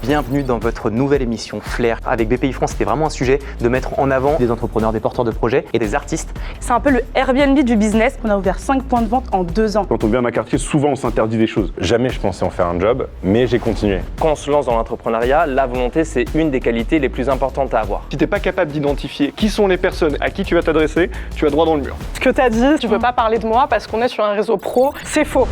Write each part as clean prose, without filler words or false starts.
bienvenue dans votre nouvelle émission Flair. Avec BPI France, c'était vraiment un sujet de mettre en avant des entrepreneurs, des porteurs de projets et des artistes. C'est un peu le Airbnb du business. On a ouvert 5 points de vente en 2 ans. Quand on vient d'un quartier, souvent on s'interdit des choses. Jamais je pensais en faire un job, mais j'ai continué. Quand on se lance dans l'entrepreneuriat, la volonté, c'est une des qualités les plus importantes à avoir. Si t'es pas capable d'identifier qui sont les personnes à qui tu vas t'adresser, tu vas droit dans le mur. Ce que t'as dit, tu peux pas parler de moi parce qu'on est sur un réseau pro, c'est faux.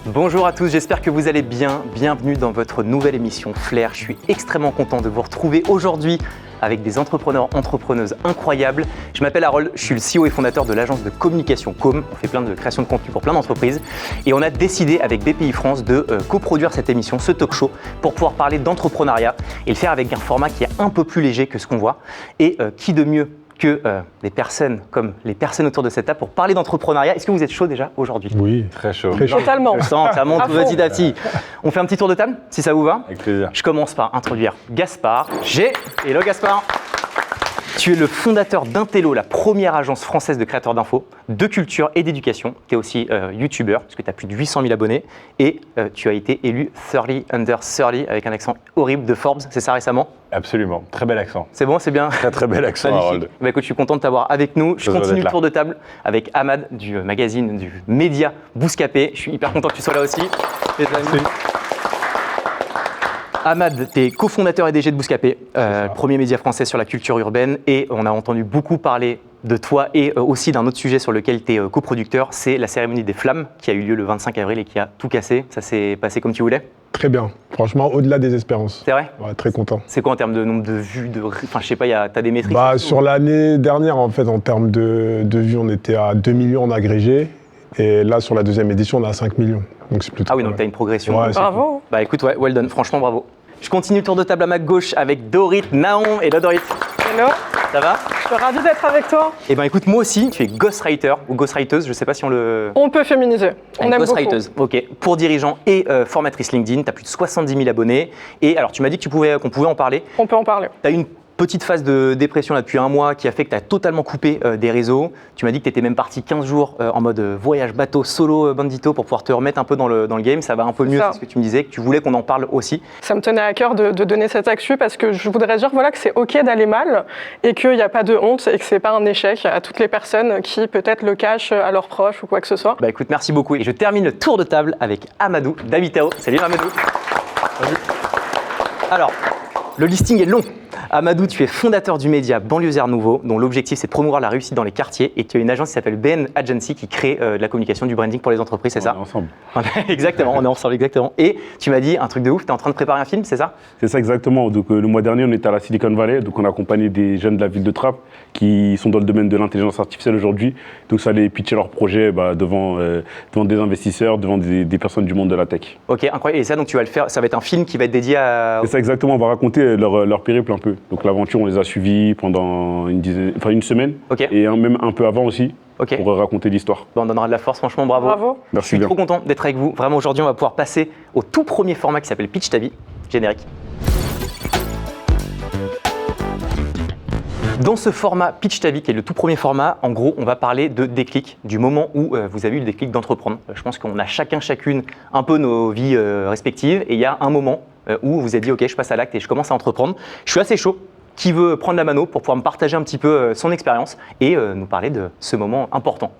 Bonjour à tous, j'espère que vous allez bien. Bienvenue dans votre nouvelle émission Flair. Je suis extrêmement content de vous retrouver aujourd'hui avec des entrepreneurs, entrepreneuses incroyables. Je m'appelle Harold, je suis le CEO et fondateur de l'agence de communication Com. On fait plein de création de contenu pour plein d'entreprises. Et on a décidé avec BPI France de coproduire cette émission, ce talk show, pour pouvoir parler d'entrepreneuriat et le faire avec un format qui est un peu plus léger que ce qu'on voit. Et qui de mieux que des personnes comme les personnes autour de cette table pour parler d'entrepreneuriat. Est-ce que vous êtes chaud déjà aujourd'hui? Oui, très chaud. Très chaud. Totalement. Je sens, ça monte petit à petit. On fait un petit tour de table, si ça vous va? Avec plaisir. Je commence par introduire Gaspard. Hello Gaspard. Tu es le fondateur d'Intello, la première agence française de créateurs d'infos, de culture et d'éducation. Tu es aussi youtubeur, parce que tu as plus de 800 000 abonnés. Et tu as été élu 30 under 30 avec un accent horrible de Forbes, c'est ça récemment? Absolument, très bel accent. C'est bon, c'est bien? Très bel accent, Harold. Bah écoute, je suis content de t'avoir avec nous. Je continue le tour de table avec Ahmad du magazine, du média Bouscapé. Je suis hyper content que tu sois là aussi. Ahmad, tu es cofondateur et DG de Bouscapé, premier média français sur la culture urbaine. Et on a entendu beaucoup parler de toi et aussi d'un autre sujet sur lequel tu es coproducteur, c'est la cérémonie des flammes qui a eu lieu le 25 avril et qui a tout cassé. Ça s'est passé comme tu voulais? Très bien, franchement, au-delà des espérances. C'est vrai? Ouais, très content. C'est quoi en termes de nombre de vues Enfin, je sais pas, t'as des métriques? Sur l'année dernière, en fait, en termes de vues, on était à 2 millions en agrégé. Et là, sur la deuxième édition, on est à 5 millions. Donc c'est plutôt. Ah oui, donc tu as une progression. Ouais, bravo. Cool. Bah écoute, ouais, well done, franchement bravo. Je continue le tour de table à ma gauche avec Dorit Naon. Hello Dorit. Hello. Ça va? Je suis ravie d'être avec toi. Eh ben écoute, moi aussi, tu es ghostwriter ou ghostwriteuse, je sais pas si on le... On peut féminiser, on aime ghostwriteuse, ok. Pour dirigeants et formatrice LinkedIn, tu as plus de 70 000 abonnés. Et alors, tu m'as dit qu'on pouvait en parler. On peut en parler. Tu as une petite phase de dépression là, depuis un mois qui a fait que tu as totalement coupé des réseaux. Tu m'as dit que tu étais même parti 15 jours en mode voyage bateau solo bandito pour pouvoir te remettre un peu dans le game. Ça va un peu mieux, c'est ce que tu me disais, que tu voulais qu'on en parle aussi. Ça me tenait à cœur de donner cette actu parce que je voudrais dire que c'est OK d'aller mal et qu'il n'y a pas de honte et que c'est pas un échec à toutes les personnes qui peut-être le cachent à leurs proches ou quoi que ce soit. Bah écoute, merci beaucoup. Et je termine le tour de table avec Amadou Davitao. Salut Amadou. Salut. Alors, le listing est long. Amadou, tu es fondateur du média Banlieusard Nouveau, dont l'objectif c'est de promouvoir la réussite dans les quartiers. Et tu as une agence qui s'appelle BN Agency qui crée de la communication, du branding pour les entreprises, c'est ça? On est ensemble. Exactement, on est ensemble, exactement. Et tu m'as dit un truc de ouf, tu es en train de préparer un film, c'est ça? C'est ça exactement. Donc le mois dernier, on était à la Silicon Valley, donc on a accompagné des jeunes de la ville de Trappes qui sont dans le domaine de l'intelligence artificielle aujourd'hui. Donc ça allait pitcher leur projet devant des investisseurs, devant des personnes du monde de la tech. Ok, incroyable. Et ça, donc tu vas le faire, ça va être un film qui va être dédié à... C'est ça exactement, on va raconter leur périple un peu. Donc l'aventure, on les a suivis pendant une semaine, okay. Et même un peu avant aussi, okay. Pour raconter l'histoire. Bon, on donnera de la force, franchement, bravo. Bravo. Merci. Je suis trop content d'être avec vous. Vraiment, aujourd'hui, on va pouvoir passer au tout premier format qui s'appelle Pitch ta vie. Générique. Dans ce format Pitch ta vie, qui est le tout premier format, en gros, on va parler de déclic, du moment où vous avez eu le déclic d'entreprendre. Je pense qu'on a chacune un peu nos vies respectives, et il y a un moment où vous vous êtes dit, ok, je passe à l'acte et je commence à entreprendre. Je suis assez chaud. Qui veut prendre la mano pour pouvoir me partager un petit peu son expérience et nous parler de ce moment important?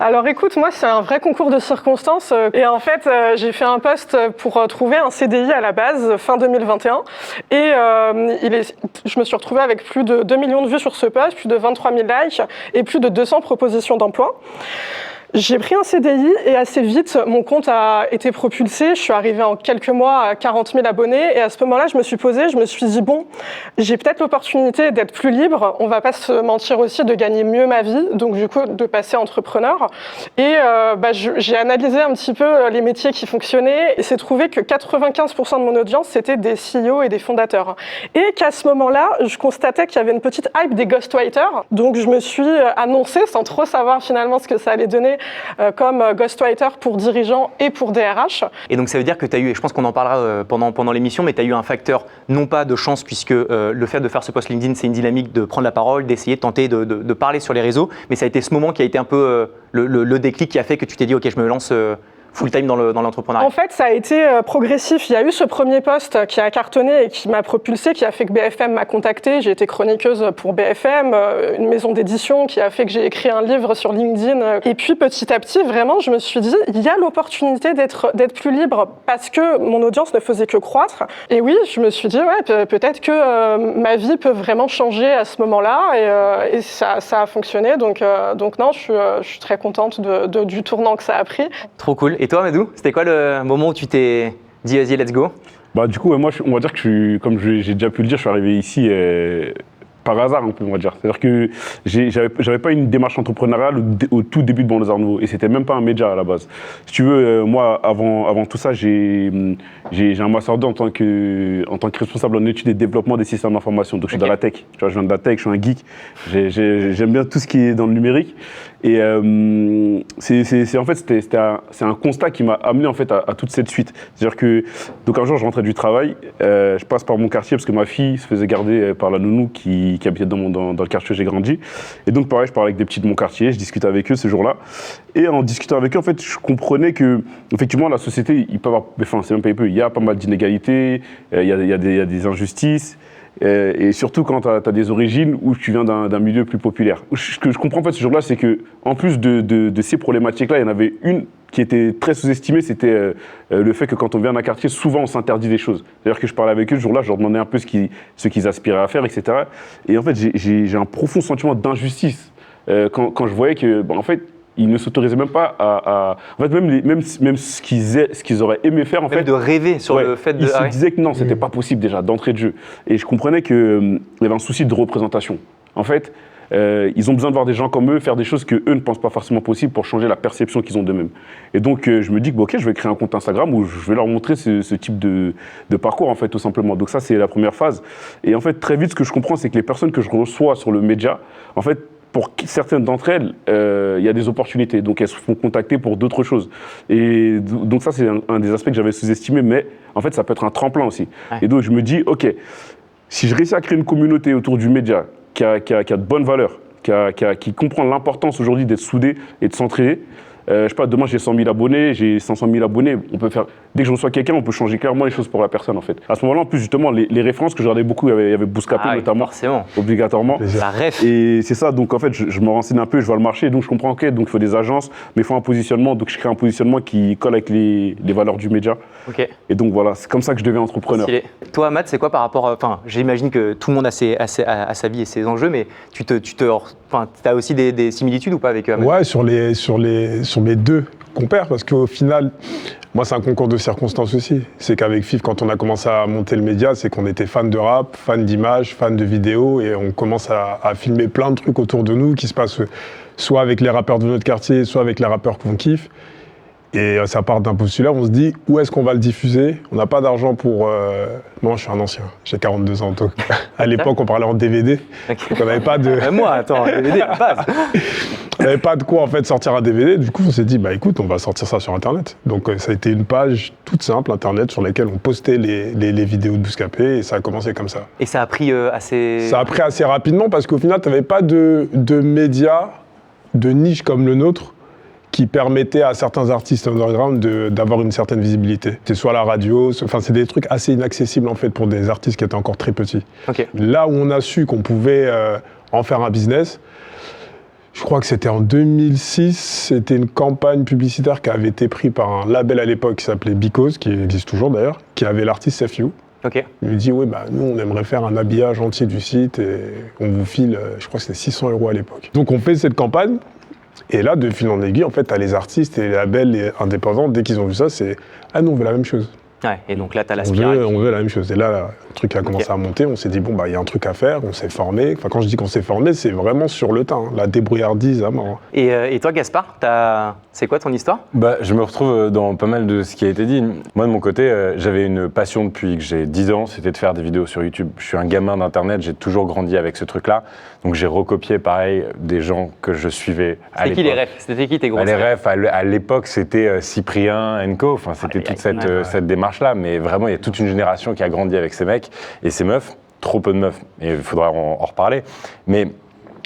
Alors écoute, moi c'est un vrai concours de circonstances et en fait j'ai fait un post pour trouver un CDI à la base fin 2021 et je me suis retrouvée avec plus de 2 millions de vues sur ce post, plus de 23 000 likes et plus de 200 propositions d'emploi. J'ai pris un CDI et assez vite, mon compte a été propulsé. Je suis arrivée en quelques mois à 40 000 abonnés et à ce moment-là, je me suis posée, je me suis dit, bon, j'ai peut-être l'opportunité d'être plus libre. On va pas se mentir aussi, de gagner mieux ma vie, donc du coup, de passer entrepreneur. Et j'ai analysé un petit peu les métiers qui fonctionnaient et c'est trouvé que 95% de mon audience, c'était des CEO et des fondateurs. Et qu'à ce moment-là, je constatais qu'il y avait une petite hype des ghostwriters. Donc je me suis annoncée, sans trop savoir finalement ce que ça allait donner, fonctionner comme ghostwriter pour dirigeants et pour DRH. Et donc ça veut dire que tu as eu, et je pense qu'on en parlera pendant l'émission, mais tu as eu un facteur non pas de chance, puisque le fait de faire ce post LinkedIn, c'est une dynamique de prendre la parole, d'essayer de tenter de parler sur les réseaux, mais ça a été ce moment qui a été un peu le déclic qui a fait que tu t'es dit ok, je me lance full-time dans l'entrepreneuriat. En fait, ça a été progressif. Il y a eu ce premier poste qui a cartonné et qui m'a propulsé, qui a fait que BFM m'a contacté. J'ai été chroniqueuse pour BFM, une maison d'édition qui a fait que j'ai écrit un livre sur LinkedIn. Et puis petit à petit, vraiment, je me suis dit, il y a l'opportunité d'être plus libre parce que mon audience ne faisait que croître. Et oui, je me suis dit, ouais, peut-être que ma vie peut vraiment changer à ce moment-là. Et ça a fonctionné. Donc non, je suis très contente du tournant que ça a pris. Trop cool. Et toi, Amadou, c'était quoi le moment où tu t'es dit vas-y, let's go? Bah, du coup, moi, on va dire que comme j'ai déjà pu le dire, je suis arrivé ici par hasard, un peu, on va dire. C'est-à-dire que j'avais pas une démarche entrepreneuriale au tout début de Banlieusards Nouveaux, et c'était même pas un média à la base. Si tu veux, moi, avant tout ça, j'ai un master 2 en tant que responsable en études et développement des systèmes d'information. Donc je suis dans la tech. Tu vois, je viens de la tech, je suis un geek. J'aime bien tout ce qui est dans le numérique. Et en fait, c'est un constat qui m'a amené en fait à toute cette suite. C'est-à-dire que donc un jour, je rentrais du travail, je passe par mon quartier parce que ma fille se faisait garder par la nounou qui habitait dans le quartier où j'ai grandi. Et donc pareil, je parlais avec des petits de mon quartier, je discutais avec eux ce jour-là. Et en discutant avec eux, en fait, je comprenais que effectivement la société, c'est même pas il y a pas mal d'inégalités, il y a des injustices. Et surtout quand tu as des origines où tu viens d'un milieu plus populaire. Ce que je comprends en fait ce jour-là, c'est que en plus de ces problématiques-là, il y en avait une qui était très sous-estimée, c'était le fait que quand on vient d'un quartier, souvent on s'interdit des choses. C'est-à-dire que je parlais avec eux ce jour-là, je leur demandais un peu ce qu'ils aspiraient à faire, etc. Et en fait, j'ai un profond sentiment d'injustice quand je voyais que, en fait, ils ne s'autorisaient même pas en fait, même ce qu'ils auraient aimé faire, en même fait. de rêver sur le fait de... Ils se disaient que non, c'était pas possible déjà, d'entrée de jeu. Et je comprenais qu'il y avait un souci de représentation. En fait, ils ont besoin de voir des gens comme eux faire des choses qu'eux ne pensent pas forcément possibles pour changer la perception qu'ils ont d'eux-mêmes. Et donc, je me dis que, ok, je vais créer un compte Instagram où je vais leur montrer ce type de parcours, en fait, tout simplement. Donc ça, c'est la première phase. Et en fait, très vite, ce que je comprends, c'est que les personnes que je reçois sur le média, en fait, pour certaines d'entre elles, il y a des opportunités, donc elles se font contacter pour d'autres choses. Et donc ça, c'est un des aspects que j'avais sous-estimé, mais en fait, ça peut être un tremplin aussi. Ouais. Et donc, je me dis, ok, si je réussis à créer une communauté autour du média qui a de bonnes valeurs, qui comprend l'importance aujourd'hui d'être soudé et de s'entraider, je sais pas, demain j'ai 100 000 abonnés, j'ai 500 000 abonnés, on peut faire, dès que je reçois quelqu'un, on peut changer clairement les choses pour la personne en fait. À ce moment-là, en plus justement, les références que je regardais beaucoup, il y avait Bouscapé notamment, forcément. Obligatoirement. La ref. Et c'est ça, donc en fait, je me renseigne un peu, je vois le marché, donc je comprends, ok, donc il faut des agences, mais il faut un positionnement, donc je crée un positionnement qui colle avec les valeurs du média. Ok. Et donc voilà, c'est comme ça que je deviens entrepreneur. Toi, Matt, c'est quoi par rapport, enfin, j'imagine que tout le monde a sa vie et ses enjeux, mais tu as aussi des similitudes ou pas avec Amadou? Ouais, sur mes deux compères, parce qu'au final, moi, c'est un concours de circonstances aussi. C'est qu'avec FIF, quand on a commencé à monter le média, c'est qu'on était fan de rap, fan d'images, fan de vidéos, et on commence à filmer plein de trucs autour de nous qui se passent soit avec les rappeurs de notre quartier, soit avec les rappeurs qu'on kiffe. Et ça part d'un postulat, on se dit où est-ce qu'on va le diffuser? On n'a pas d'argent pour... Moi, je suis un ancien, j'ai 42 ans. Donc, à l'époque, on parlait en DVD. Okay. Donc on n'avait pas de... Moi, attends, DVD, base. On n'avait pas de quoi en fait sortir un DVD. Du coup, on s'est dit, bah écoute, on va sortir ça sur Internet. Donc ça a été une page toute simple, Internet, sur laquelle on postait les vidéos de Bouscapé, et ça a commencé comme ça. Et ça a pris assez... Ça a pris assez rapidement, parce qu'au final, tu n'avais pas de médias de niche comme le nôtre qui permettait à certains artistes underground d'avoir une certaine visibilité. C'est soit la radio, enfin c'est des trucs assez inaccessibles en fait pour des artistes qui étaient encore très petits. Okay. Là où on a su qu'on pouvait en faire un business, je crois que c'était en 2006, c'était une campagne publicitaire qui avait été prise par un label à l'époque qui s'appelait Because, qui existe toujours d'ailleurs, qui avait l'artiste Save You. Okay. Il me dit, oui, bah, nous on aimerait faire un habillage entier du site et on vous file, je crois que c'était 600 € à l'époque. Donc on fait cette campagne. Et là, de fil en aiguille, en fait, t'as les artistes et les labels indépendants, dès qu'ils ont vu ça, c'est « Ah, nous, on veut la même chose. Ouais, et donc là, tu as l'aspirac. On veut la même chose. Et là, le truc a commencé à monter, on s'est dit, bon, bah, il y a un truc à faire, on s'est formé. Enfin, quand je dis qu'on s'est formé, c'est vraiment sur le tas, hein. La débrouillardise à mort. Et toi, Gaspard, c'est quoi ton histoire? Je me retrouve dans pas mal de ce qui a été dit. Moi, de mon côté, j'avais une passion depuis que j'ai 10 ans, c'était de faire des vidéos sur YouTube. Je suis un gamin d'Internet, j'ai toujours grandi avec ce truc-là. Donc, j'ai recopié, pareil, des gens que je suivais à l'époque. C'était qui les refs? C'était qui tes gros Les refs, à l'époque, c'était Cyprien & Co. Enfin, c'était toute cette démarche-là. Mais vraiment, il y a toute une génération qui a grandi avec ces mecs et ces meufs. Trop peu de meufs, et il faudra en reparler. Mais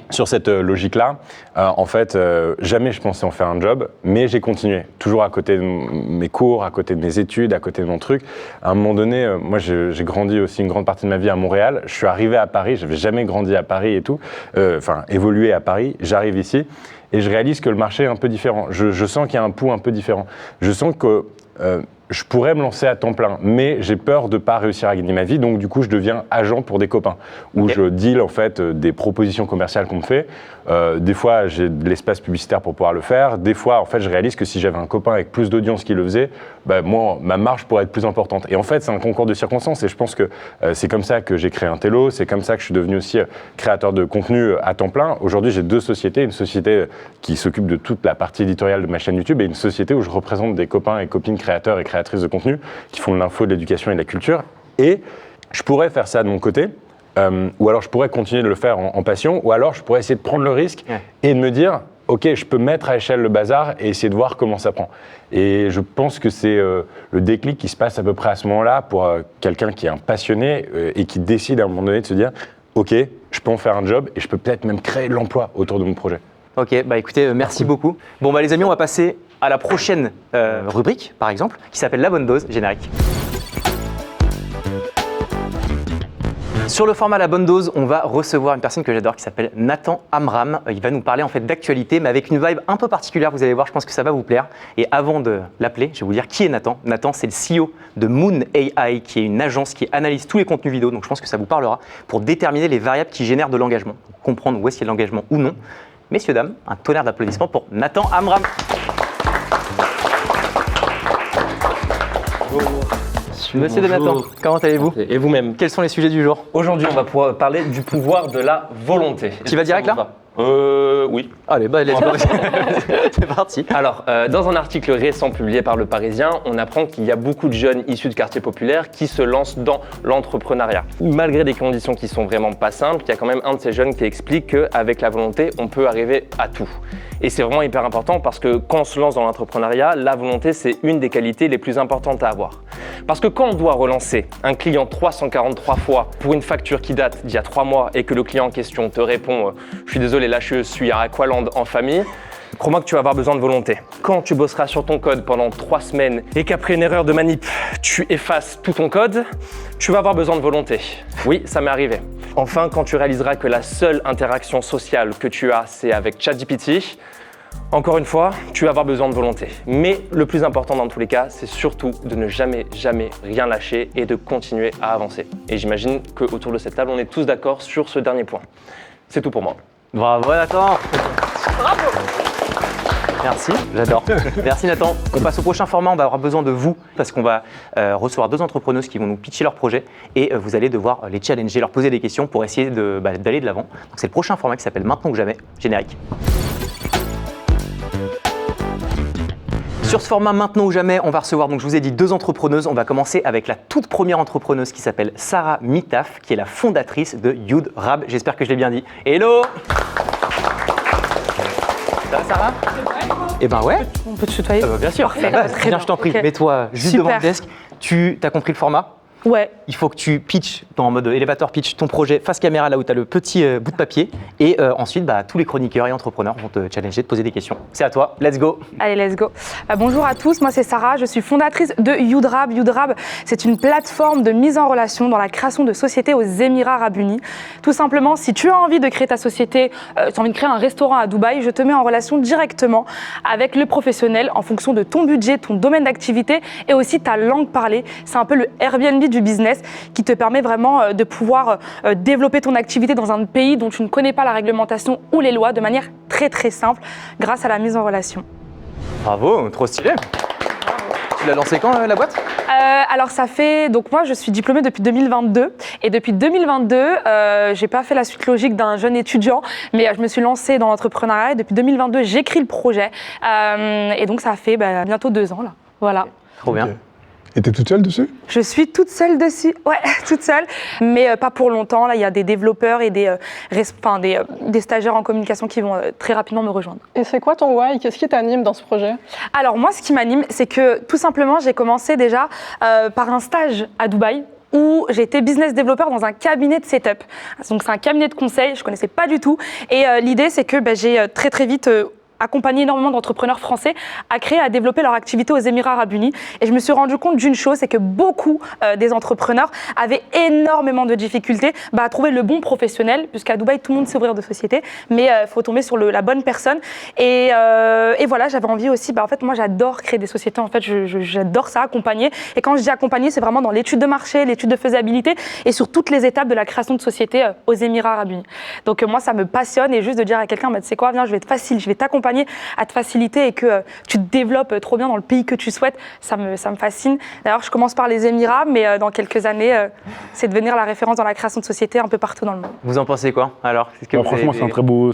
sur cette logique-là, en fait, jamais je pensais en faire un job, mais j'ai continué, toujours à côté de mes cours, à côté de mes études, à côté de mon truc. À un moment donné, moi j'ai grandi aussi une grande partie de ma vie à Montréal. Je suis arrivé à Paris, j'avais jamais grandi à Paris et tout, évolué à Paris. J'arrive ici et je réalise que le marché est un peu différent. Je sens qu'il y a un pouls un peu différent. Je sens que je pourrais me lancer à temps plein, mais j'ai peur de ne pas réussir à gagner ma vie, donc du coup je deviens agent pour des copains, où je deal en fait des propositions commerciales qu'on me fait. Des fois j'ai de l'espace publicitaire pour pouvoir le faire, des fois en fait je réalise que si j'avais un copain avec plus d'audience qui le faisait, moi ma marge pourrait être plus importante. Et en fait c'est un concours de circonstances et je pense que c'est comme ça que j'ai créé Intello, c'est comme ça que je suis devenu aussi créateur de contenu à temps plein. Aujourd'hui j'ai 2 sociétés, une société qui s'occupe de toute la partie éditoriale de ma chaîne YouTube et une société où je représente des copains et copines créateurs et créatrices de contenu qui font de l'info, de l'éducation et de la culture. Et je pourrais faire ça de mon côté, ou alors je pourrais continuer de le faire en passion, ou alors je pourrais essayer de prendre le risque et de me dire ok, je peux mettre à échelle le bazar et essayer de voir comment ça prend. Et je pense que c'est le déclic qui se passe à peu près à ce moment-là pour quelqu'un qui est un passionné et qui décide à un moment donné de se dire ok, je peux en faire un job et je peux peut-être même créer de l'emploi autour de mon projet. Ok, écoutez, merci beaucoup. Bon, les amis, on va passer à la prochaine rubrique, par exemple, qui s'appelle La Bonne Dose, générique. Sur le format La Bonne Dose, on va recevoir une personne que j'adore qui s'appelle Nathan Amram. Il va nous parler en fait d'actualité, mais avec une vibe un peu particulière, vous allez voir, je pense que ça va vous plaire. Et avant de l'appeler, je vais vous dire qui est Nathan. Nathan, c'est le CEO de Moon AI, qui est une agence qui analyse tous les contenus vidéo, donc je pense que ça vous parlera, pour déterminer les variables qui génèrent de l'engagement, comprendre où est-ce qu'il y a de l'engagement ou non. Messieurs, dames, un tonnerre d'applaudissements pour Nathan Amram. Monsieur de Nathan, comment allez-vous? Et vous-même? Quels sont les sujets du jour? Aujourd'hui, on va pouvoir parler du pouvoir de la volonté. Tu vas direct là? Oui. Allez, let's go. C'est parti. Alors, dans un article récent publié par Le Parisien, on apprend qu'il y a beaucoup de jeunes issus de quartiers populaires qui se lancent dans l'entrepreneuriat. Malgré des conditions qui sont vraiment pas simples, il y a quand même un de ces jeunes qui explique qu'avec la volonté, on peut arriver à tout. Et c'est vraiment hyper important parce que quand on se lance dans l'entrepreneuriat, la volonté, c'est une des qualités les plus importantes à avoir. Parce que quand on doit relancer un client 343 fois pour une facture qui date d'il y a 3 mois et que le client en question te répond « Je suis désolé, là je suis à Aqualand en famille », crois-moi que tu vas avoir besoin de volonté. Quand tu bosseras sur ton code pendant 3 semaines et qu'après une erreur de manip, tu effaces tout ton code, tu vas avoir besoin de volonté. Oui, ça m'est arrivé. Enfin, quand tu réaliseras que la seule interaction sociale que tu as, c'est avec ChatGPT, encore une fois, tu vas avoir besoin de volonté. Mais le plus important dans tous les cas, c'est surtout de ne jamais rien lâcher et de continuer à avancer. Et j'imagine qu'autour de cette table, on est tous d'accord sur ce dernier point. C'est tout pour moi. Bravo Nathan. Bravo. Merci, j'adore. Merci Nathan. On passe au prochain format, on va avoir besoin de vous parce qu'on va recevoir 2 entrepreneuses qui vont nous pitcher leur projet et vous allez devoir les challenger, leur poser des questions pour essayer d'aller de l'avant. Donc c'est le prochain format qui s'appelle Maintenant ou jamais, générique. Sur ce format Maintenant ou jamais, on va recevoir, donc je vous ai dit, 2 entrepreneuses. On va commencer avec la toute première entrepreneuse qui s'appelle Sarah Mitaf, qui est la fondatrice de YouDrab. J'espère que je l'ai bien dit. Hello. Ça va Sarah? Eh ben ouais. On peut te tutoyer? Bien sûr. Parfait. Très bien, je t'en prie. Okay. Mets-toi juste Super. devant le desk. Tu as compris le format? Ouais. Il faut que tu pitches en mode elevator pitch ton projet face caméra là où tu as le petit bout de papier et ensuite tous les chroniqueurs et entrepreneurs vont te challenger, te poser des questions. C'est à toi, let's go. Allez, let's go. Bonjour à tous, moi c'est Sarah, je suis fondatrice de YouDrab. YouDrab, c'est une plateforme de mise en relation dans la création de sociétés aux Émirats Arabes Unis. Tout simplement, si tu as envie de créer ta société, tu as envie de créer un restaurant à Dubaï, je te mets en relation directement avec le professionnel en fonction de ton budget, ton domaine d'activité et aussi ta langue parlée. C'est un peu le Airbnb du business qui te permet vraiment de pouvoir développer ton activité dans un pays dont tu ne connais pas la réglementation ou les lois de manière très simple grâce à la mise en relation. Bravo, trop stylé. Tu l'as lancé quand la boîte? Alors ça fait, donc moi je suis diplômée depuis 2022 et depuis 2022 j'ai pas fait la suite logique d'un jeune étudiant, mais je me suis lancée dans l'entrepreneuriat et depuis 2022 j'écris le projet et donc ça fait bientôt 2 ans là, voilà. Trop bien. Ok. Et t'es toute seule dessus? Je suis toute seule dessus, ouais, toute seule, mais pas pour longtemps. Là, il y a des développeurs et des stagiaires en communication qui vont très rapidement me rejoindre. Et c'est quoi ton why? Qu'est-ce qui t'anime dans ce projet? Alors moi, ce qui m'anime, c'est que tout simplement, j'ai commencé déjà par un stage à Dubaï, où j'ai été business développeur dans un cabinet de setup. Donc c'est un cabinet de conseil, je connaissais pas du tout. Et l'idée, c'est que j'ai très vite accompagné énormément d'entrepreneurs français à créer, à développer leur activité aux Émirats Arabes Unis. Et je me suis rendu compte d'une chose, c'est que beaucoup des entrepreneurs avaient énormément de difficultés à trouver le bon professionnel, puisqu'à Dubaï, tout le monde sait ouvrir de société, mais il faut tomber sur la bonne personne. Et voilà, j'avais envie aussi, en fait, moi j'adore créer des sociétés, en fait, j'adore ça, accompagner. Et quand je dis accompagner, c'est vraiment dans l'étude de marché, l'étude de faisabilité et sur toutes les étapes de la création de société aux Émirats Arabes Unis. Donc moi, ça me passionne et juste de dire à quelqu'un, tu sais quoi, viens, je vais t'accompagner à te faciliter et que tu te développes trop bien dans le pays que tu souhaites, ça me fascine. D'ailleurs, je commence par les Émirats, mais dans quelques années, c'est devenir la référence dans la création de sociétés un peu partout dans le monde. Vous en pensez quoi alors? Franchement, c'est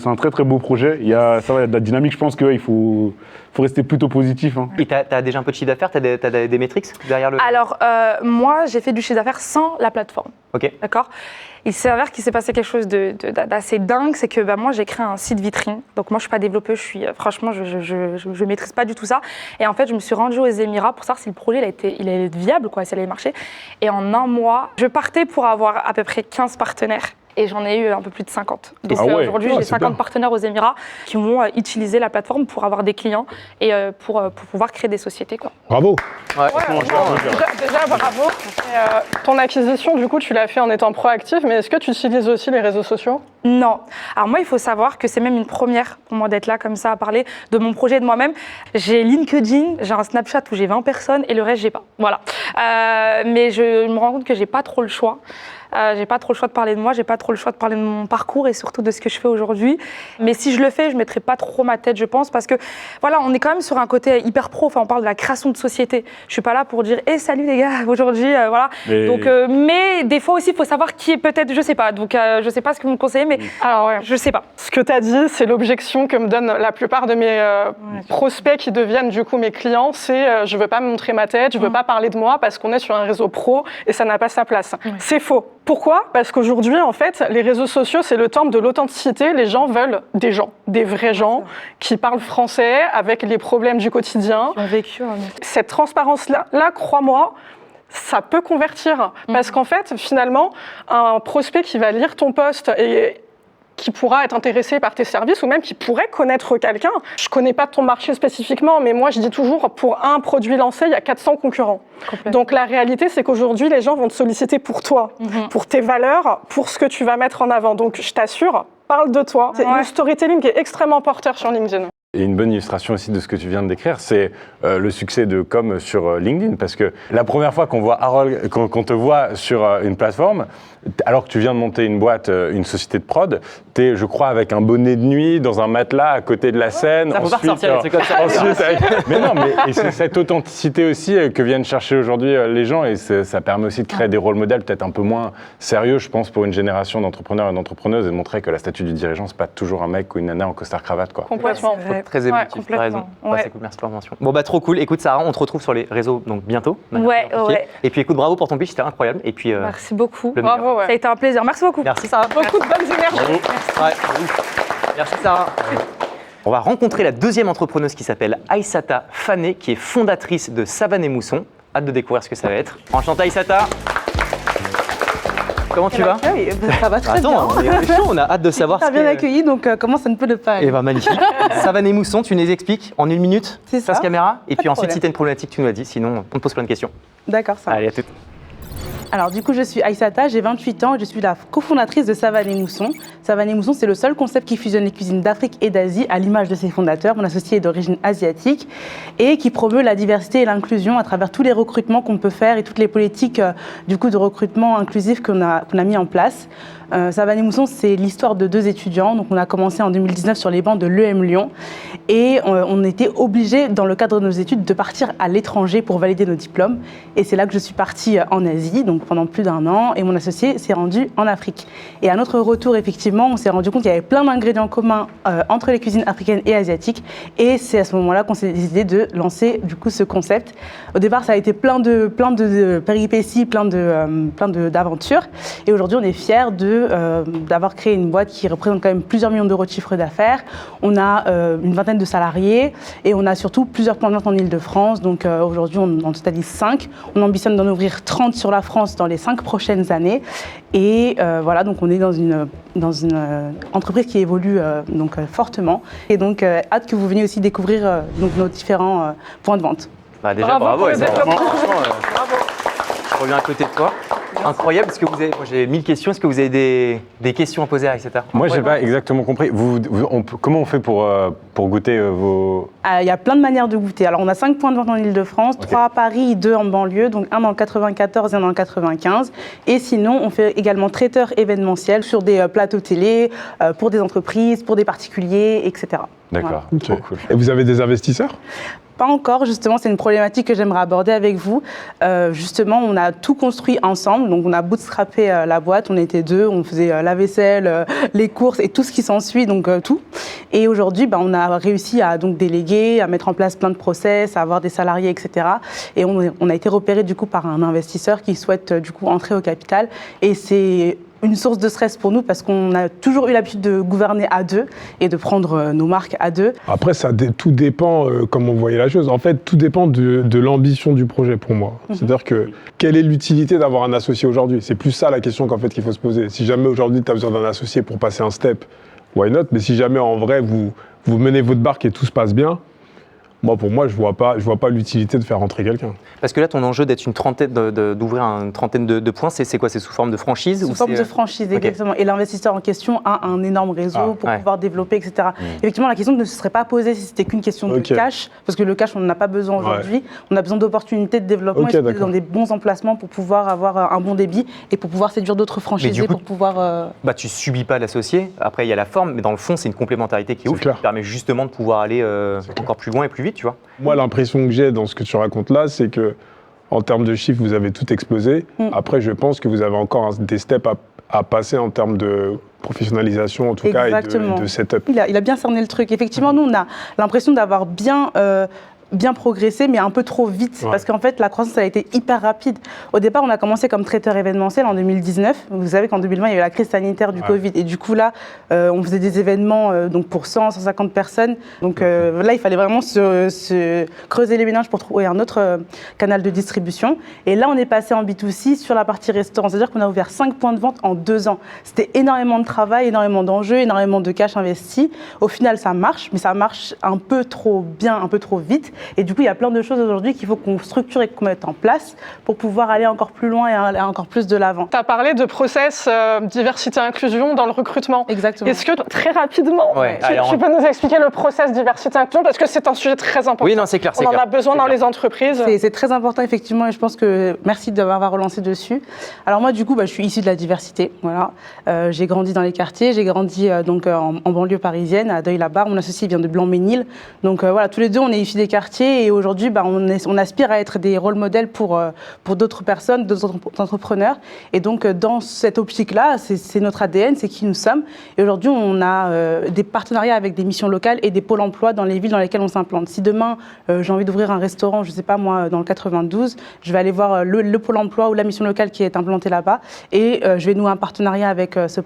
un très très beau projet. Il y a de la dynamique, je pense qu'il faut rester plutôt positif. Hein. Et t'as déjà un peu de chiffre d'affaires? T'as des métriques derrière le... Alors, moi, j'ai fait du chiffre d'affaires sans la plateforme. Ok. D'accord. Il s'avère qu'il s'est passé quelque chose d'assez dingue, c'est que moi, j'ai créé un site vitrine. Donc moi, je suis pas développeuse, franchement, je maîtrise pas du tout ça. Et en fait, je me suis rendue aux Émirats pour savoir si le projet il allait être viable, si il allait marcher. Et en un mois, je partais pour avoir à peu près 15 partenaires. Et j'en ai eu un peu plus de 50. Donc aujourd'hui, j'ai 50 partenaires aux Émirats qui vont utiliser la plateforme pour avoir des clients et pour pouvoir créer des sociétés. Quoi. Bravo. Déjà, bravo. Ton acquisition, du coup, tu l'as fait en étant proactif, mais est-ce que tu utilises aussi les réseaux sociaux? Non. Alors moi, il faut savoir que c'est même une première pour moi d'être là comme ça à parler de mon projet de moi-même. J'ai LinkedIn, j'ai un Snapchat où j'ai 20 personnes et le reste, j'ai pas. Voilà. Mais je me rends compte que j'ai pas trop le choix. J'ai pas trop le choix de parler de moi, j'ai pas trop le choix de parler de mon parcours et surtout de ce que je fais aujourd'hui. Mais si je le fais, je mettrai pas trop ma tête, je pense, parce que voilà, on est quand même sur un côté hyper pro. Enfin, on parle de la création de société. Je suis pas là pour dire salut les gars, aujourd'hui, voilà. Donc, mais des fois aussi, il faut savoir qui est peut-être, je sais pas. Donc, je sais pas ce que vous me conseillez, mais alors je sais pas. Ce que tu as dit, c'est l'objection que me donnent la plupart de mes prospects qui deviennent du coup mes clients. C'est je veux pas me montrer ma tête, je veux pas parler de moi parce qu'on est sur un réseau pro et ça n'a pas sa place. C'est faux. Pourquoi? Parce qu'aujourd'hui, en fait, les réseaux sociaux, c'est le temple de l'authenticité. Les gens veulent des gens, des vrais gens qui parlent français avec les problèmes du quotidien. Qui ont vécu. Cette transparence-là, crois-moi, ça peut convertir. Parce qu'en fait, finalement, un prospect qui va lire ton post et qui pourra être intéressé par tes services ou même qui pourrait connaître quelqu'un. Je ne connais pas ton marché spécifiquement, mais moi je dis toujours, pour un produit lancé, il y a 400 concurrents. Donc la réalité, c'est qu'aujourd'hui, les gens vont te solliciter pour toi, pour tes valeurs, pour ce que tu vas mettre en avant. Donc je t'assure, parle de toi. C'est le storytelling qui est extrêmement porteur sur LinkedIn. Et une bonne illustration aussi de ce que tu viens de décrire, c'est le succès de Com sur LinkedIn. Parce que la première fois qu'on voit Harold, qu'on te voit sur une plateforme, alors que tu viens de monter une boîte, une société de prod, t'es, je crois, avec un bonnet de nuit dans un matelas à côté de la scène. Ça, faut pas ressortir les trucs comme ça. Mais non, et c'est cette authenticité aussi que viennent chercher aujourd'hui les gens. Et ça permet aussi de créer des rôles modèles peut-être un peu moins sérieux, je pense, pour une génération d'entrepreneurs et d'entrepreneuses, et de montrer que la statue du dirigeant, c'est pas toujours un mec ou une nana en costard-cravate, quoi. Complètement. Très émotif, tu as raison. C'est cool, merci pour la mention. Bon, trop cool. Écoute, Sarah, on te retrouve sur les réseaux donc bientôt. Ouais. Et puis écoute, bravo pour ton pitch, c'était incroyable. Et puis, merci beaucoup. Bravo. Ça a été un plaisir. Merci beaucoup. Merci, Sarah. Beaucoup de bonnes énergies. Merci, Sarah. On va rencontrer la deuxième entrepreneuse qui s'appelle Aïssata Fané, qui est fondatrice de Savane & Mousson. Hâte de découvrir ce que ça va être. Enchantée, Aïssata. Comment tu vas? Ça va très bien. On est chaud, on a hâte de savoir ce que... bien accueilli, donc comment ça ne peut ne pas aller? Magnifique. Savane & Mousson, tu nous les expliques en 1 minute, c'est ça. Face caméra, et puis ensuite, si tu as une problématique, tu nous la dis, sinon on te pose plein de questions. D'accord, ça va. Allez, à tout. Alors du coup, je suis Aïssata, j'ai 28 ans et je suis la cofondatrice de Savane & Mousson. Savane & Mousson, c'est le seul concept qui fusionne les cuisines d'Afrique et d'Asie, à l'image de ses fondateurs. Mon associé est d'origine asiatique et qui promeut la diversité et l'inclusion à travers tous les recrutements qu'on peut faire et toutes les politiques du coup de recrutement inclusif qu'on a mis en place. Savané-Mousson, c'est l'histoire de 2 étudiants. Donc, on a commencé en 2019 sur les bancs de l'EM Lyon et on était obligés, dans le cadre de nos études, de partir à l'étranger pour valider nos diplômes. Et c'est là que je suis partie en Asie, donc pendant plus d'1 an, et mon associé s'est rendu en Afrique. Et à notre retour, effectivement, on s'est rendu compte qu'il y avait plein d'ingrédients communs entre les cuisines africaines et asiatiques. Et c'est à ce moment-là qu'on s'est décidé de lancer du coup ce concept. Au départ, ça a été plein de péripéties, plein d'aventures. Et aujourd'hui, on est fiers d'avoir créé une boîte qui représente quand même plusieurs millions d'euros de chiffre d'affaires. On a une vingtaine de salariés et on a surtout plusieurs points de vente en Ile-de-France. Donc aujourd'hui, on en totalise 5. On ambitionne d'en ouvrir 30 sur la France dans les 5 prochaines années. Et voilà, donc on est dans une entreprise qui évolue fortement. Et donc, hâte que vous veniez aussi découvrir nos différents points de vente. Bah déjà, bravo. Franchement, Je reviens à côté de toi. Incroyable. Est-ce que moi, j'ai 1000 questions. Est-ce que vous avez des questions à poser à Aïssata? Moi, j'ai pas exactement compris. Comment on fait pour goûter vos... Il y a plein de manières de goûter. Alors, on a 5 points de vente en Ile-de-France, 3 à Paris, 2 en banlieue, donc 1 dans le 94 et 1 dans le 95. Et sinon, on fait également traiteur événementiel sur des plateaux télé, pour des entreprises, pour des particuliers, etc. D'accord, Voilà. trop cool. Et vous avez des investisseurs? Pas encore, justement, c'est une problématique que j'aimerais aborder avec vous. Justement, on a tout construit ensemble, donc on a bootstrappé la boîte, on était 2, on faisait la vaisselle, les courses et tout ce qui s'ensuit, donc tout. Et aujourd'hui, on a réussi à donc déléguer, à mettre en place plein de process, à avoir des salariés, etc. Et on a été repéré du coup par un investisseur qui souhaite du coup entrer au capital. Et c'est une source de stress pour nous parce qu'on a toujours eu l'habitude de gouverner à 2 et de prendre nos marques à 2. Après, tout dépend comment vous voyez la chose. En fait, tout dépend de l'ambition du projet pour moi. C'est-à-dire que quelle est l'utilité d'avoir un associé aujourd'hui? C'est plus ça la question qu'il faut se poser. Si jamais aujourd'hui tu as besoin d'un associé pour passer un step, why not? Mais si jamais en vrai vous menez votre barque et tout se passe bien, pour moi, je vois pas l'utilité de faire rentrer quelqu'un. Parce que là, ton enjeu d'être d'ouvrir une trentaine de points, c'est quoi? C'est sous forme de franchise? Sous forme de franchise, exactement. Et l'investisseur en question a un énorme réseau pour pouvoir développer, etc. Effectivement, la question ne se serait pas posée si c'était qu'une question de cash, parce que le cash, on n'en a pas besoin aujourd'hui. On a besoin d'opportunités de développement et dans des bons emplacements pour pouvoir avoir un bon débit et pour pouvoir séduire d'autres franchisés pour pouvoir... tu subis pas l'associé. Après, il y a la forme, mais dans le fond, c'est une complémentarité qui est ouf, qui permet justement de pouvoir aller encore plus loin et plus vite, tu vois. Moi, l'impression que j'ai dans ce que tu racontes là, c'est que en termes de chiffres, vous avez tout explosé. Après, je pense que vous avez encore des steps à passer en termes de professionnalisation, en tout cas, et de setup. Il a bien cerné le truc. Effectivement, nous, on a l'impression d'avoir bien progressé, mais un peu trop vite, parce qu'en fait, la croissance a été hyper rapide. Au départ, on a commencé comme traiteur événementiel en 2019. Vous savez qu'en 2020, il y a eu la crise sanitaire du Covid. Et du coup, là, on faisait des événements donc pour 100, 150 personnes. Donc là, il fallait vraiment se creuser les méninges pour trouver un autre canal de distribution. Et là, on est passé en B2C sur la partie restaurant. C'est-à-dire qu'on a ouvert 5 points de vente en 2 ans. C'était énormément de travail, énormément d'enjeux, énormément de cash investi. Au final, ça marche, mais ça marche un peu trop bien, un peu trop vite. Et du coup, il y a plein de choses aujourd'hui qu'il faut qu'on structure et qu'on mette en place pour pouvoir aller encore plus loin et aller encore plus de l'avant. Tu as parlé de process diversité-inclusion dans le recrutement. Exactement. Est-ce que, très rapidement, tu peux nous expliquer le process diversité-inclusion? Parce que c'est un sujet très important. Oui, non, c'est clair. On en a besoin dans les entreprises. C'est très important, effectivement, et je pense que merci de m'avoir relancé dessus. Alors moi, du coup, je suis issue de la diversité. Voilà. J'ai grandi dans les quartiers, j'ai grandi en banlieue parisienne, à Deuil-la-Barre. Mon associé vient de Blanc-Ménil. Donc voilà, tous les deux, on est issus des quartiers. Et aujourd'hui, on aspire à être des rôles modèles pour d'autres personnes, d'autres entrepreneurs. Et donc, dans cette optique-là, c'est notre ADN, c'est qui nous sommes. Et aujourd'hui, on a des partenariats avec des missions locales et des pôles emploi dans les villes dans lesquelles on s'implante. Si demain, j'ai envie d'ouvrir un restaurant, je ne sais pas moi, dans le 92, je vais aller voir le pôle emploi ou la mission locale qui est implantée là-bas. Et je vais nouer un partenariat avec cette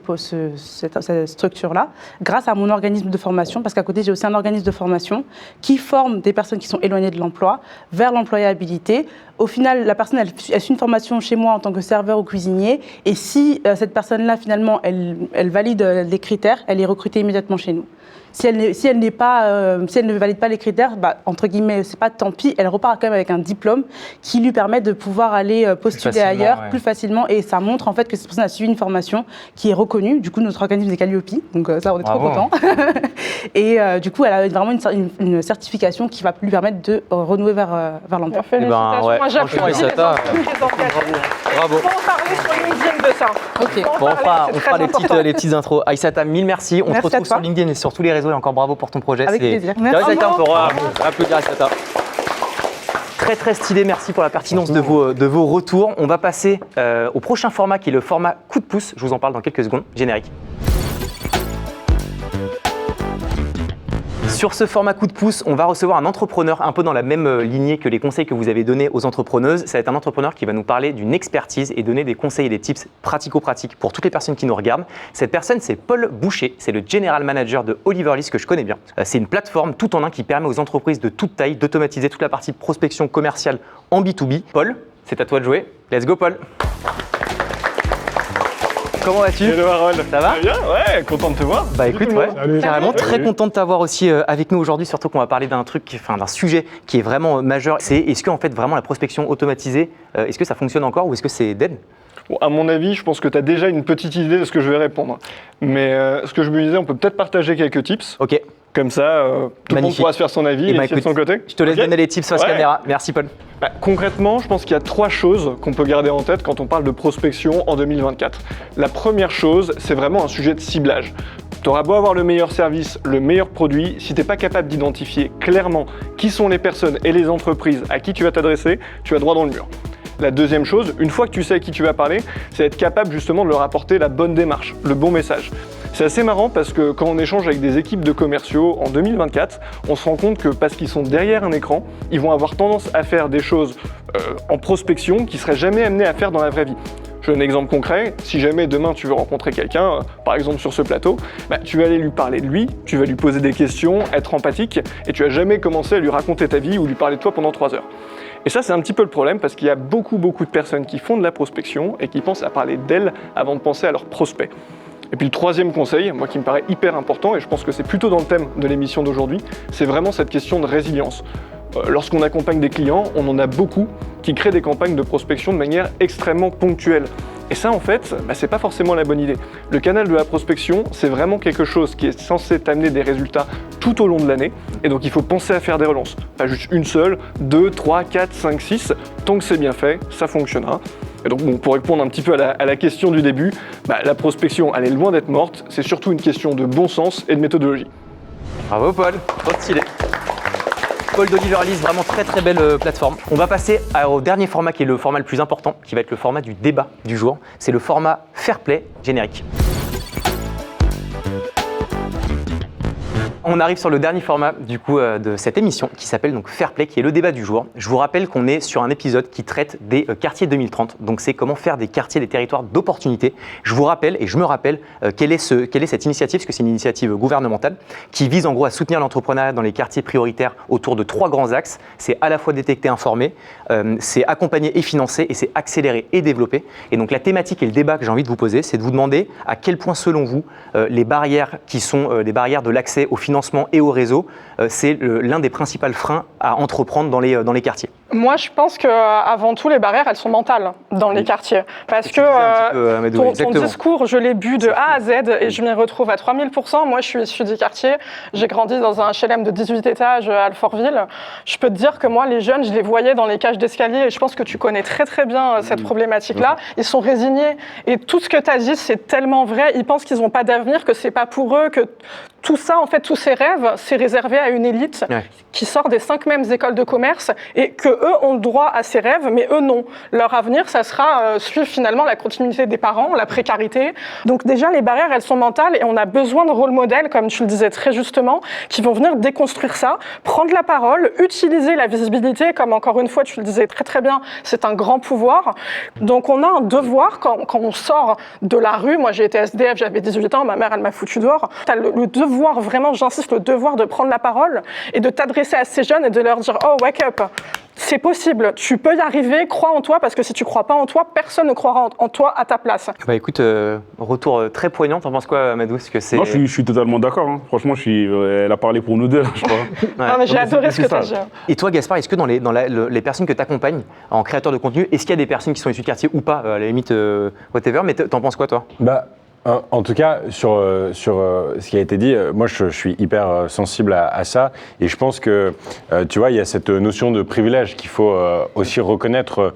structure-là, grâce à mon organisme de formation, parce qu'à côté, j'ai aussi un organisme de formation qui forme des personnes qui sont éloignées de l'emploi vers l'employabilité. Au final, la personne, elle suit une formation chez moi en tant que serveur ou cuisinier. Et si cette personne-là, finalement, elle valide les critères, elle est recrutée immédiatement chez nous. Si elle ne valide pas les critères, entre guillemets, c'est pas tant pis, elle repart quand même avec un diplôme qui lui permet de pouvoir aller postuler ailleurs plus facilement. Et ça montre en fait que cette personne a suivi une formation qui est reconnue. Du coup, notre organisme est Calliope, donc ça, on est trop contents. Et du coup, elle a vraiment une certification qui va lui permettre de renouer vers l'emploi. Félicitations, ouais, moi j'appuie franchement, les Aïssata, engagés. Bravo. On va en parler sur LinkedIn de ça. Ok. Bon, on fera les petites intros. Aïssata, mille merci. On Merci te retrouve à toi. sur LinkedIn et sur tous les réseaux. Et encore bravo pour ton projet. Avec plaisir. Merci. Aïssata, on peut applaudir Aïssata. Très très stylé, merci pour la pertinence de vos retours. On va passer au prochain format qui est le format coup de pouce. Je vous en parle dans quelques secondes. Générique. Sur ce format coup de pouce, on va recevoir un entrepreneur un peu dans la même lignée que les conseils que vous avez donnés aux entrepreneuses. Ça va être un entrepreneur qui va nous parler d'une expertise et donner des conseils et des tips pratico-pratiques pour toutes les personnes qui nous regardent. Cette personne, c'est Paul Boucher, c'est le General Manager de Oliver List que je connais bien. C'est une plateforme tout en un qui permet aux entreprises de toute taille d'automatiser toute la partie prospection commerciale en B2B. Paul, c'est à toi de jouer. Let's go Paul. Comment vas-tu? Hello Harold. Ça va? Bien, ouais, content de te voir. Bah écoute, ouais, Salut. carrément très Salut. content de t'avoir aussi avec nous aujourd'hui, surtout qu'on va parler d'un sujet qui est vraiment majeur. C'est est-ce que en fait vraiment la prospection automatisée, est-ce que ça fonctionne encore ou est-ce que c'est dead? Bon, à mon avis, je pense que tu as déjà une petite idée de ce que je vais répondre. Mais ce que je me disais, on peut peut-être partager quelques tips. Ok. Comme ça, tout le monde Magnifique. pourra se faire son avis Eh et ben, essayer de écoute, son côté. Je te laisse Ok. donner les tips face Ouais. caméra. Merci Paul. Bah, concrètement, je pense qu'il y a 3 choses qu'on peut garder en tête quand on parle de prospection en 2024. La première chose, c'est vraiment un sujet de ciblage. Tu auras beau avoir le meilleur service, le meilleur produit, si tu n'es pas capable d'identifier clairement qui sont les personnes et les entreprises à qui tu vas t'adresser, tu vas droit dans le mur. La deuxième chose, une fois que tu sais à qui tu vas parler, c'est être capable justement de leur apporter la bonne démarche, le bon message. C'est assez marrant parce que quand on échange avec des équipes de commerciaux en 2024, on se rend compte que parce qu'ils sont derrière un écran, ils vont avoir tendance à faire des choses en prospection qu'ils ne seraient jamais amenés à faire dans la vraie vie. Je donne un exemple concret, si jamais demain tu veux rencontrer quelqu'un, par exemple sur ce plateau, tu vas aller lui parler de lui, tu vas lui poser des questions, être empathique, et tu vas jamais commencer à lui raconter ta vie ou lui parler de toi pendant 3 heures. Et ça, c'est un petit peu le problème parce qu'il y a beaucoup de personnes qui font de la prospection et qui pensent à parler d'elles avant de penser à leurs prospects. Et puis le troisième conseil, moi qui me paraît hyper important, et je pense que c'est plutôt dans le thème de l'émission d'aujourd'hui, c'est vraiment cette question de résilience. Lorsqu'on accompagne des clients, on en a beaucoup qui créent des campagnes de prospection de manière extrêmement ponctuelle. Et ça, en fait, c'est pas forcément la bonne idée. Le canal de la prospection, c'est vraiment quelque chose qui est censé t'amener des résultats tout au long de l'année. Et donc, il faut penser à faire des relances. Pas juste une seule, 2, 3, 4, 5, 6. Tant que c'est bien fait, ça fonctionnera. Et donc, bon, pour répondre un petit peu à la question du début, la prospection, elle est loin d'être morte. C'est surtout une question de bon sens et de méthodologie. Bravo Paul, trop stylé. Paul d'Oliver List, vraiment très très belle plateforme. On va passer au dernier format qui est le format le plus important, qui va être le format du débat du jour. C'est le format Fair Play générique. On arrive sur le dernier format du coup de cette émission qui s'appelle donc Fair Play, qui est le débat du jour. Je vous rappelle qu'on est sur un épisode qui traite des quartiers 2030, donc c'est comment faire des quartiers des territoires d'opportunité. Je vous rappelle et je me rappelle quelle est cette initiative, parce que c'est une initiative gouvernementale qui vise en gros à soutenir l'entrepreneuriat dans les quartiers prioritaires autour de 3 grands axes. C'est à la fois détecter, informer, c'est accompagner et financer, et c'est accélérer et développer. Et donc la thématique et le débat que j'ai envie de vous poser, c'est de vous demander à quel point selon vous les barrières qui sont des barrières de l'accès au financement et au réseau, c'est l'un des principaux freins à entreprendre dans les quartiers. Moi, je pense qu'avant tout, les barrières, elles sont mentales dans les quartiers. Parce que ton discours, je l'ai bu de A à Z et je m'y retrouve à 3000%. Moi, je suis issue du quartier. J'ai grandi dans un HLM de 18 étages à Alfortville. Je peux te dire que moi, les jeunes, je les voyais dans les cages d'escalier et je pense que tu connais très très bien cette problématique-là. Ils sont résignés et tout ce que tu as dit, c'est tellement vrai. Ils pensent qu'ils n'ont pas d'avenir, que c'est pas pour eux, que tout ça, en fait, tous ces rêves, c'est réservé à une élite qui sort des 5 mêmes écoles de commerce et que eux ont le droit à ces rêves, mais eux non. Leur avenir, ça sera suivre finalement la continuité des parents, la précarité. Donc déjà, les barrières, elles sont mentales et on a besoin de rôle modèles, comme tu le disais très justement, qui vont venir déconstruire ça, prendre la parole, utiliser la visibilité, comme encore une fois, tu le disais très très bien, c'est un grand pouvoir. Donc on a un devoir quand on sort de la rue. Moi, j'ai été SDF, j'avais 18 ans, ma mère, elle m'a foutu dehors. Tu as le devoir, vraiment, j'insiste, le devoir de prendre la parole et de t'adresser à ces jeunes et de leur dire « Oh, wake up !» C'est possible, tu peux y arriver, crois en toi, parce que si tu crois pas en toi, personne ne croira en toi à ta place. Bah écoute, retour très poignant, t'en penses quoi Amadou? Non, je suis totalement d'accord. Hein. Franchement, elle a parlé pour nous deux, je crois. Non, mais j'ai adoré ce que tu as dit. Et toi, Gaspard, est-ce que dans les personnes que tu accompagnes en créateur de contenu, est-ce qu'il y a des personnes qui sont issues de quartier ou pas, à la limite, whatever, mais t'en penses quoi, toi? En tout cas, sur ce qui a été dit, moi je suis hyper sensible à ça et je pense que, tu vois, il y a cette notion de privilège qu'il faut aussi reconnaître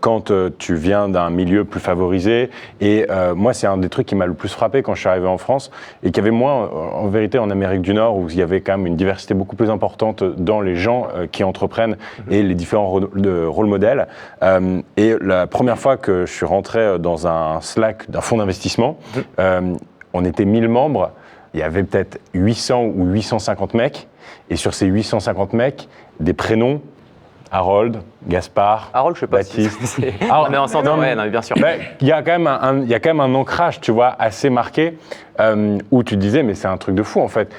quand tu viens d'un milieu plus favorisé et moi c'est un des trucs qui m'a le plus frappé quand je suis arrivé en France et qu'il y avait moins en vérité en Amérique du Nord où il y avait quand même une diversité beaucoup plus importante dans les gens qui entreprennent et les différents rôles modèles. Et la première fois que je suis rentré dans un Slack d'un fonds d'investissement, on était 1000 membres, il y avait peut-être 800 ou 850 mecs, et sur ces 850 mecs, des prénoms, Harold, Gaspard, Harold, je sais pas Baptiste. si c'est... Ah, mais on s'entend, ouais, non, bien sûr. Il y a quand même un ancrage, tu vois, assez marqué, où tu disais, mais c'est un truc de fou, en fait.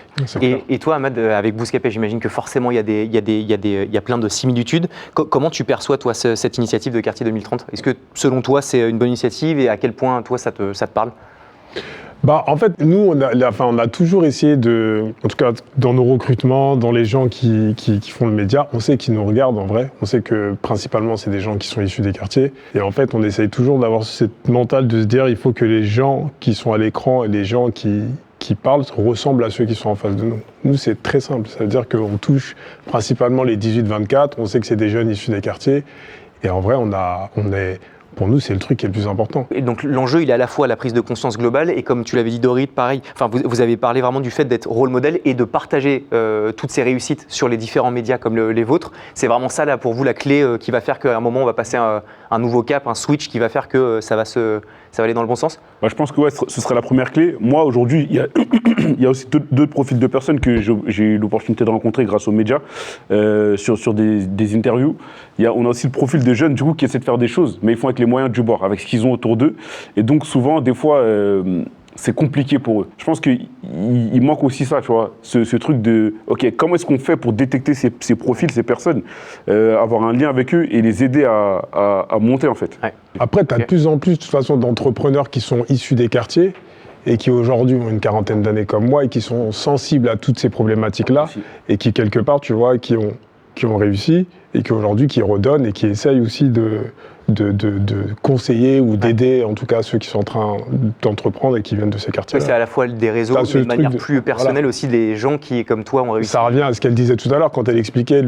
Et toi, Ahmad, avec Bouscapé, j'imagine que forcément, il y a plein de similitudes. Comment tu perçois, toi, cette initiative de Quartier 2030 ? Est-ce que, selon toi, c'est une bonne initiative et à quel point, toi, ça te parle ? En fait, nous, on a toujours essayé en tout cas dans nos recrutements, dans les gens qui font le média, on sait qu'ils nous regardent en vrai. On sait que principalement, c'est des gens qui sont issus des quartiers. Et en fait, on essaye toujours d'avoir cette mentale de se dire, il faut que les gens qui sont à l'écran et les gens qui parlent ressemblent à ceux qui sont en face de nous. Nous, c'est très simple. Ça veut dire qu'on touche principalement les 18-24. On sait que c'est des jeunes issus des quartiers. Et en vrai, pour nous, c'est le truc qui est le plus important. Et donc l'enjeu, il est à la fois la prise de conscience globale et comme tu l'avais dit Dorit, pareil, enfin, vous avez parlé vraiment du fait d'être rôle modèle et de partager toutes ces réussites sur les différents médias comme les vôtres. C'est vraiment ça là pour vous la clé qui va faire qu'à un moment on va passer un nouveau cap, un switch qui va faire que ça va aller dans le bon sens ? Je pense que ouais, ce serait la première clé. Moi, aujourd'hui, il y a aussi d'autres profils de personnes que j'ai eu l'opportunité de rencontrer grâce aux médias, sur des interviews. On a aussi le profil de jeunes, du coup, qui essaient de faire des choses, mais ils font avec les moyens du bord, avec ce qu'ils ont autour d'eux. Et donc, souvent, des fois, c'est compliqué pour eux. Je pense qu'il manque aussi ça, tu vois, ce truc de, OK, comment est-ce qu'on fait pour détecter ces profils, ces personnes, avoir un lien avec eux et les aider à monter, en fait. Ouais. Après, tu as de plus en plus, de toute façon, d'entrepreneurs qui sont issus des quartiers et qui aujourd'hui ont une quarantaine d'années comme moi et qui sont sensibles à toutes ces problématiques-là et qui, quelque part, tu vois, qui ont réussi et qui aujourd'hui qui redonnent et qui essayent aussi de conseiller ou d'aider en tout cas ceux qui sont en train d'entreprendre et qui viennent de ces quartiers. C'est à la fois des réseaux, mais de manière plus personnelle aussi, des gens qui, comme toi, ont réussi. Ça revient à ce qu'elle disait tout à l'heure quand elle expliquait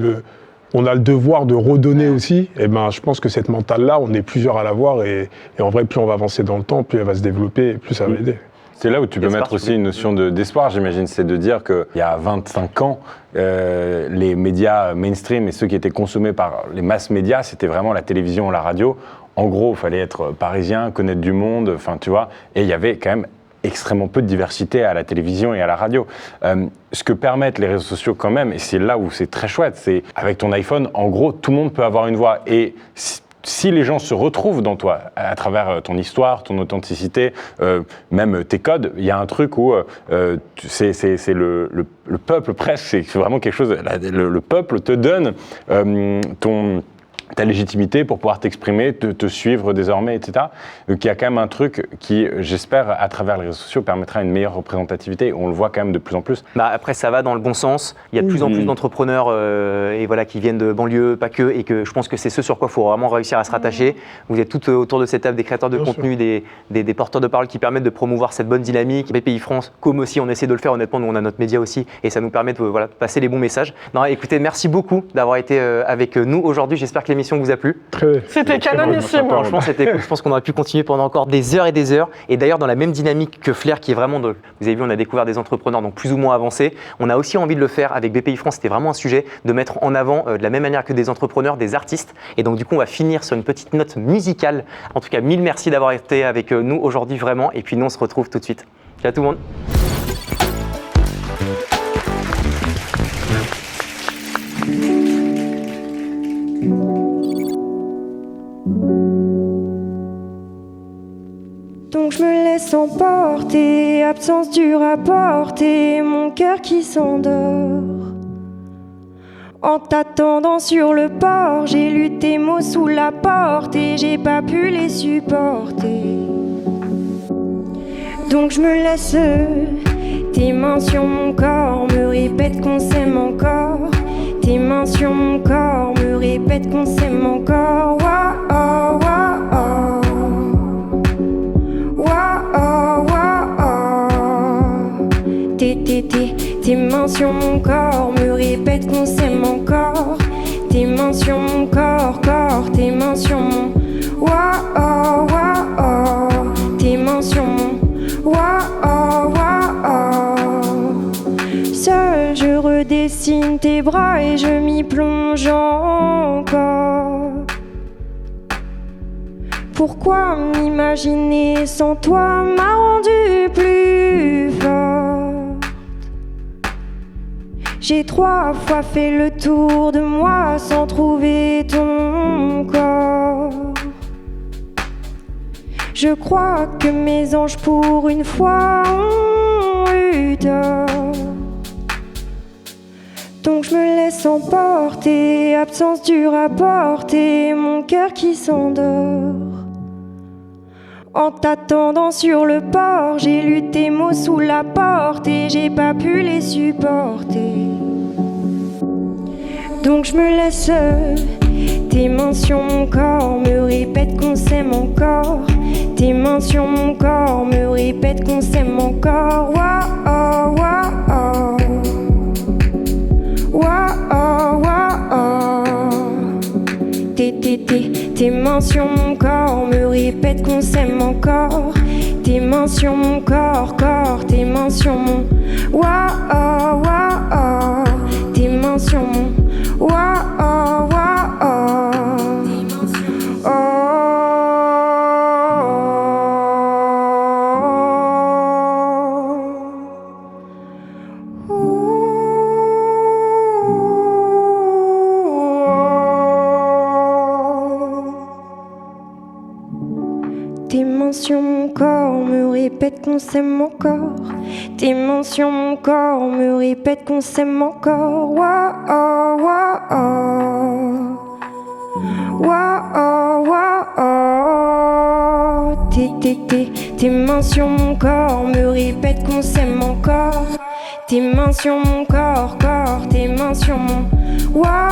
on a le devoir de redonner aussi. Et je pense que cette mentale-là, on est plusieurs à l'avoir et en vrai, plus on va avancer dans le temps, plus elle va se développer et plus ça va aider. C'est là où tu peux mettre aussi une notion d'espoir, j'imagine, c'est de dire qu'il y a 25 ans, les médias mainstream et ceux qui étaient consommés par les masses médias, c'était vraiment la télévision, la radio. En gros, il fallait être parisien, connaître du monde, enfin, tu vois, et il y avait quand même extrêmement peu de diversité à la télévision et à la radio. Ce que permettent les réseaux sociaux quand même, et c'est là où c'est très chouette, c'est avec ton iPhone, en gros, tout le monde peut avoir une voix. Et si les gens se retrouvent dans toi, à travers ton histoire, ton authenticité, même tes codes, il y a un truc où c'est le peuple presque, c'est vraiment quelque chose, le peuple te donne ta légitimité pour pouvoir t'exprimer, te suivre désormais, etc. Donc il y a quand même un truc qui, j'espère, à travers les réseaux sociaux, permettra une meilleure représentativité. On le voit quand même de plus en plus. Après, ça va dans le bon sens. Il y a de plus en plus d'entrepreneurs et voilà, qui viennent de banlieue, pas que, et que je pense que c'est ce sur quoi il faut vraiment réussir à se rattacher. Vous êtes tous autour de cette table, des créateurs de contenu, des porteurs de parole qui permettent de promouvoir cette bonne dynamique. BPI France, comme aussi, on essaie de le faire. Honnêtement, nous, on a notre média aussi et ça nous permet de passer les bons messages. Non, écoutez, merci beaucoup d'avoir été avec nous aujourd'hui. J'espère que l'émission vous a plu. C'était canonissime. Franchement, c'était cool. Je pense qu'on aurait pu continuer pendant encore des heures et des heures. Et d'ailleurs, dans la même dynamique que Flair, qui est vraiment, vous avez vu, on a découvert des entrepreneurs donc plus ou moins avancés. On a aussi envie de le faire avec BPI France. C'était vraiment un sujet de mettre en avant, de la même manière que des entrepreneurs, des artistes. Et donc, du coup, on va finir sur une petite note musicale. En tout cas, mille merci d'avoir été avec nous aujourd'hui, vraiment. Et puis, nous, on se retrouve tout de suite. Ciao tout le monde. Donc je me laisse emporter, absence dure à porter, mon cœur qui s'endort. En t'attendant sur le port, j'ai lu tes mots sous la porte et j'ai pas pu les supporter. Donc je me laisse, tes mains sur mon corps me répètent qu'on s'aime encore. Tes mains sur mon corps me répètent qu'on s'aime encore. Wow, oh, wow, oh. Wow, oh, wow. Tes mains sur mon corps me répètent qu'on s'aime encore. Tes mains sur mon corps, tes mains sur mon wow, wow, tes mains sur mon wow, wow. Seul je redessine tes bras et je m'y plonge encore. Pourquoi m'imaginer sans toi m'a rendu plus forte. J'ai 3 fois fait le tour de moi sans trouver ton corps. Je crois que mes anges pour une fois ont eu tort. Donc je me laisse emporter, absence du rapport et mon cœur qui s'endort. En t'attendant sur le port, j'ai lu tes mots sous la porte et j'ai pas pu les supporter. Donc je me laisse, tes mains sur mon corps me répètent qu'on s'aime encore. Tes mains sur mon corps me répètent qu'on s'aime encore. Wow, wow, wow, wow. Tes mains sur mon corps me répètent qu'on s'aime encore. Tes mains sur mon corps, tes mains sur mon wow, wow. Tes mains sur mon wow, wow. Tes mains sur mon corps me répètent qu'on s'aime encore. Tes mains sur mon corps me répètent qu'on s'aime encore. Wow, wow, wow, wow. Tes mains sur mon corps me répètent qu'on s'aime encore. Tes mains sur mon corps, tes mains sur mon wow,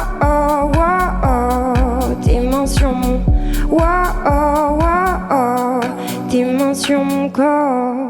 wow. Tes mains sur mon wow, wow. Tes mains sur mon corps.